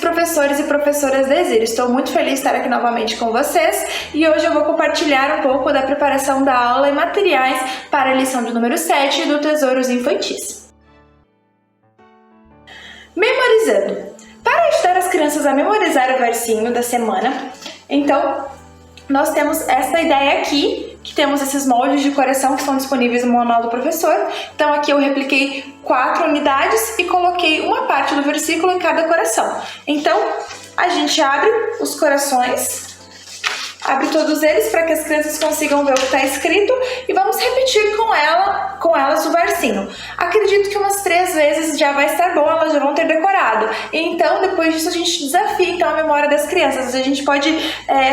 professores e professoras da Exílio. Estou muito feliz de estar aqui novamente com vocês e hoje eu vou compartilhar um pouco da preparação da aula e materiais para a lição de número 7 do Tesouros Infantis. Memorizando. Para ajudar as crianças a memorizar o versinho da semana, então nós temos essa ideia aqui, que temos esses moldes de coração que estão disponíveis no manual do professor. Então aqui eu repliquei 4 unidades e coloquei uma parte do versículo em cada coração. Então a gente abre os corações, abre todos eles para que as crianças consigam ver o que está escrito e vamos repetir com elas o versinho. Acredito que umas 3 vezes já vai estar bom, elas já vão ter decorado. Então, depois disso, a gente desafia a memória das crianças. A gente pode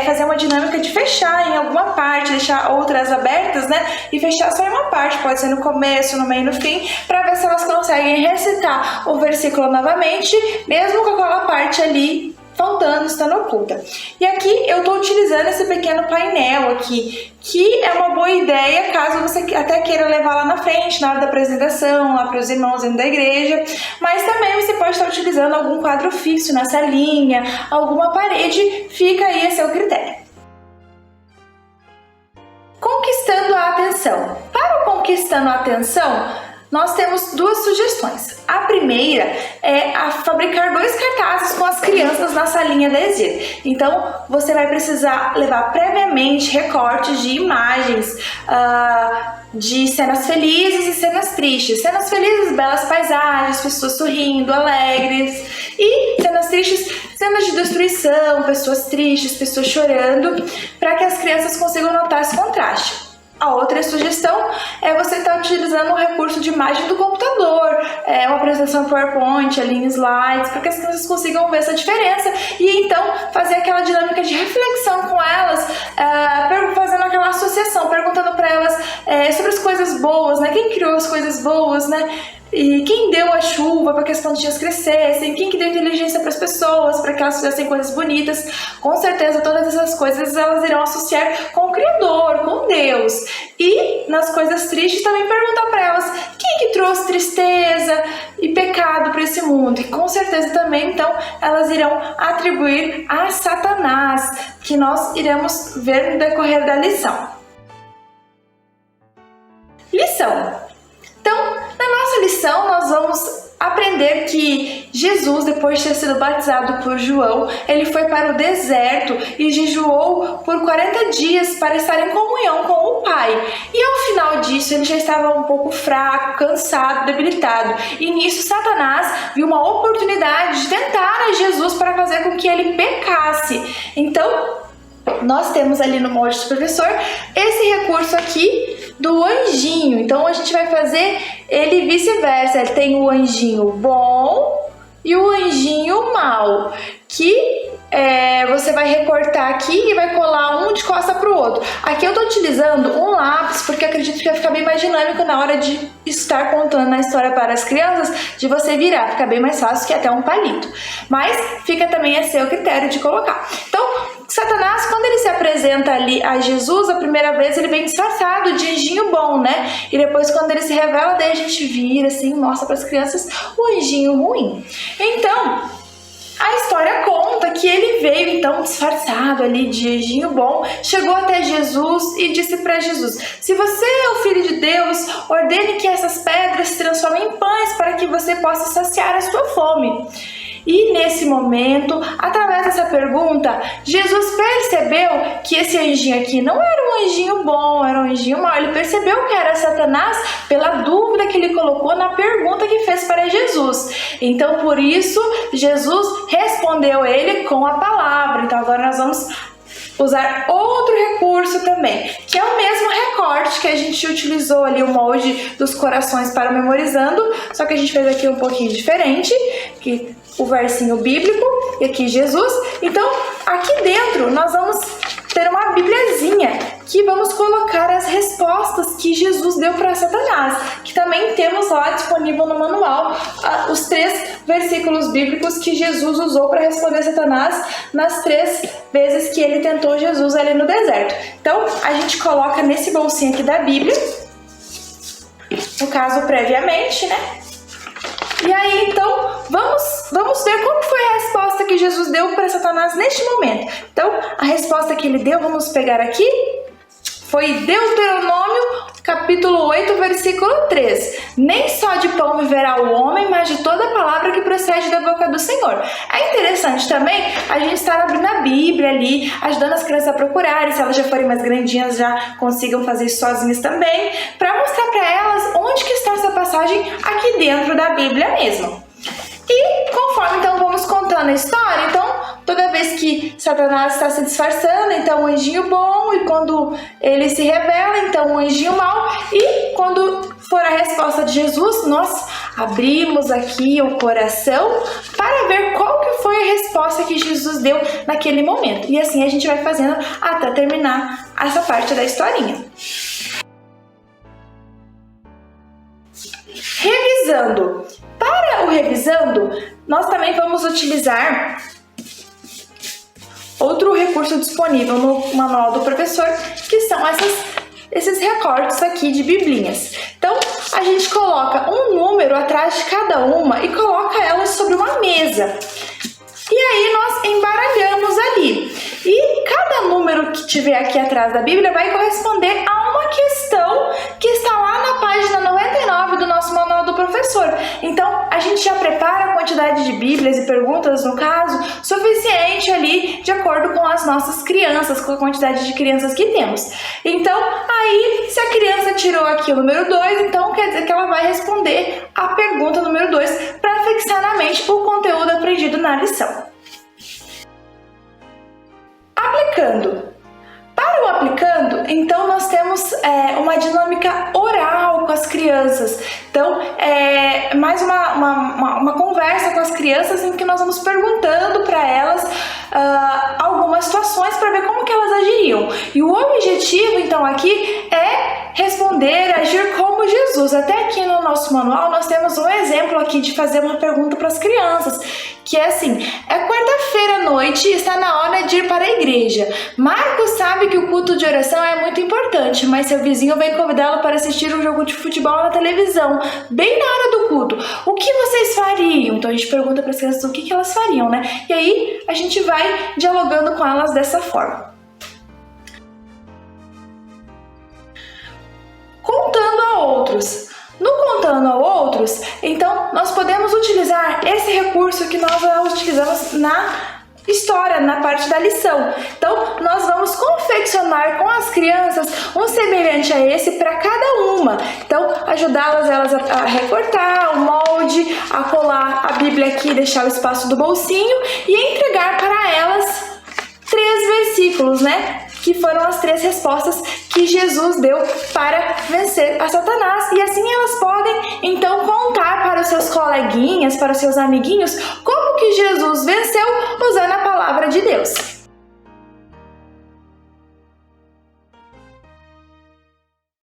fazer uma dinâmica de fechar em alguma parte, deixar outras abertas, né? E fechar só em uma parte, pode ser no começo, no meio, no fim, para ver se elas conseguem recitar o versículo novamente, mesmo com aquela parte ali faltando, estando oculta. E aqui eu estou utilizando esse pequeno painel aqui, que é uma boa ideia caso você até queira levar lá na frente, na hora da apresentação, lá para os irmãos dentro da igreja, mas também você pode estar utilizando algum quadro fixo na salinha, alguma parede, fica aí a seu critério. Conquistando a atenção. Para o conquistando a atenção, nós temos 2 sugestões. A primeira é fabricar 2 cartazes com as crianças na salinha da Exílio. Então, você vai precisar levar previamente recortes de imagens de cenas felizes e cenas tristes. Cenas felizes, belas paisagens, pessoas sorrindo, alegres. E cenas tristes, cenas de destruição, pessoas tristes, pessoas chorando, para que as crianças consigam notar esse contraste. A outra sugestão é você estar utilizando um recurso de imagem do computador, uma apresentação PowerPoint ali em slides, para que as crianças consigam ver essa diferença e então fazer aquela dinâmica de reflexão com elas, fazendo aquela associação, perguntando para elas sobre as coisas boas, né? Quem criou as coisas boas, né? E quem deu a chuva para que as plantinhas crescessem, quem que deu inteligência para as pessoas, para que elas fizessem coisas bonitas. Com certeza todas essas coisas elas irão associar com o Criador, com Deus. E nas coisas tristes também perguntar para elas quem que trouxe tristeza e pecado para esse mundo. E com certeza também então elas irão atribuir a Satanás, que nós iremos ver no decorrer da lição. Lição. Então, na nossa lição, nós vamos aprender que Jesus, depois de ter sido batizado por João, ele foi para o deserto e jejuou por 40 dias para estar em comunhão com o Pai. E ao final disso, ele já estava um pouco fraco, cansado, debilitado. E nisso, Satanás viu uma oportunidade de tentar a Jesus para fazer com que ele pecasse. Então, nós temos ali no molde do professor esse recurso aqui do anjinho. Então a gente vai fazer ele vice-versa. Ele tem o anjinho bom e o anjinho mau, que você vai recortar aqui e vai colar um de costa para o outro. Aqui eu estou utilizando um lápis porque acredito que vai ficar bem mais dinâmico na hora de estar contando a história para as crianças, de você virar, fica bem mais fácil que até um palito. Mas fica também a seu critério de colocar. Então, Satanás, quando ele se apresenta ali a Jesus, a primeira vez ele vem disfarçado de anjinho bom, né? E depois quando ele se revela, daí a gente vira assim, mostra para as crianças o anjinho ruim. Então, a história conta que ele veio então disfarçado ali de anjinho bom, chegou até Jesus e disse para Jesus: se você é o Filho de Deus, ordene que essas pedras se transformem em pães para que você possa saciar a sua fome. E nesse momento, através dessa pergunta, Jesus percebeu que esse anjinho aqui não era um anjinho bom, era um anjinho mau. Ele percebeu que era Satanás pela dúvida que ele colocou na pergunta que fez para Jesus. Então, por isso, Jesus respondeu ele com a palavra. Então, agora nós vamos usar outro recurso também, que é o mesmo recorte que a gente utilizou ali, o molde dos corações para memorizando, só que a gente fez aqui um pouquinho diferente, que o versinho bíblico e aqui Jesus. Então, aqui dentro nós vamos ter uma bibliazinha que vamos colocar as respostas que Jesus deu para Satanás, que também temos lá disponível no manual, os 3 versículos bíblicos que Jesus usou para responder Satanás nas 3 vezes que ele tentou Jesus ali no deserto. Então, a gente coloca nesse bolsinho aqui da Bíblia, no caso previamente, né? E aí, então, vamos vamos ver qual foi a resposta que Jesus deu para Satanás neste momento. Então, a resposta que ele deu, vamos pegar aqui, foi Deuteronômio, capítulo 8, versículo 3. Nem só de pão viverá o homem, mas de toda a palavra que procede da boca do Senhor. É interessante também a gente estar abrindo a Bíblia ali, ajudando as crianças a procurarem, se elas já forem mais grandinhas, já consigam fazer isso sozinhas também, para mostrar para elas onde que está essa passagem aqui dentro da Bíblia mesmo. E conforme então vamos contando a história, então toda vez que Satanás está se disfarçando, então o anjinho bom, e quando ele se revela, então o anjinho mau, e quando for a resposta de Jesus, nós abrimos aqui o coração para ver qual que foi a resposta que Jesus deu naquele momento. E assim a gente vai fazendo até terminar essa parte da historinha. Revisando. Para o revisando, nós também vamos utilizar outro recurso disponível no manual do professor, que são esses recortes aqui de biblinhas. Então, a gente coloca um número atrás de cada uma e coloca elas sobre uma mesa. E aí nós embaralhamos ali. E cada número que tiver aqui atrás da Bíblia vai corresponder a uma questão que está lá na página 99 do nosso manual do professor. Então, a gente já prepara a quantidade de Bíblias e perguntas, no caso, suficiente ali, de acordo com as nossas crianças, com a quantidade de crianças que temos. Então, aí, se a criança tirou aqui o número 2, então quer dizer que ela vai responder a pergunta número 2 para fixar na mente o conteúdo aprendido na lição. Aplicando. Para o aplicando, então nós temos uma dinâmica oral com as crianças. Então, mais uma conversa com as crianças em que nós vamos perguntando para elas algumas situações para ver como que elas agiriam. E o objetivo, então, aqui é responder, agir como Jesus. Até aqui no nosso manual nós temos um exemplo aqui de fazer uma pergunta para as crianças, que é assim: é quarta-feira à noite e está na hora de ir para a igreja. Marcos sabe que o culto de oração é muito importante, mas seu vizinho vem convidá-lo para assistir um jogo de futebol na televisão, bem na hora do culto. O que vocês fariam? Então a gente pergunta para as crianças o que elas fariam, né? E aí a gente vai dialogando com elas dessa forma. Contando a outros. No contando a outros, então nós podemos utilizar esse recurso que nós utilizamos na história, na parte da lição. Então, nós vamos confeccionar com as crianças um semelhante a esse para cada uma. Então, ajudá-las a recortar o molde, a colar a Bíblia aqui, deixar o espaço do bolsinho e entregar para elas 3 versículos, né? Que foram as 3 respostas que Jesus deu para vencer a Satanás. E assim elas podem, então, contar para os seus coleguinhas, para os seus amiguinhos, como que Jesus venceu usando a palavra de Deus.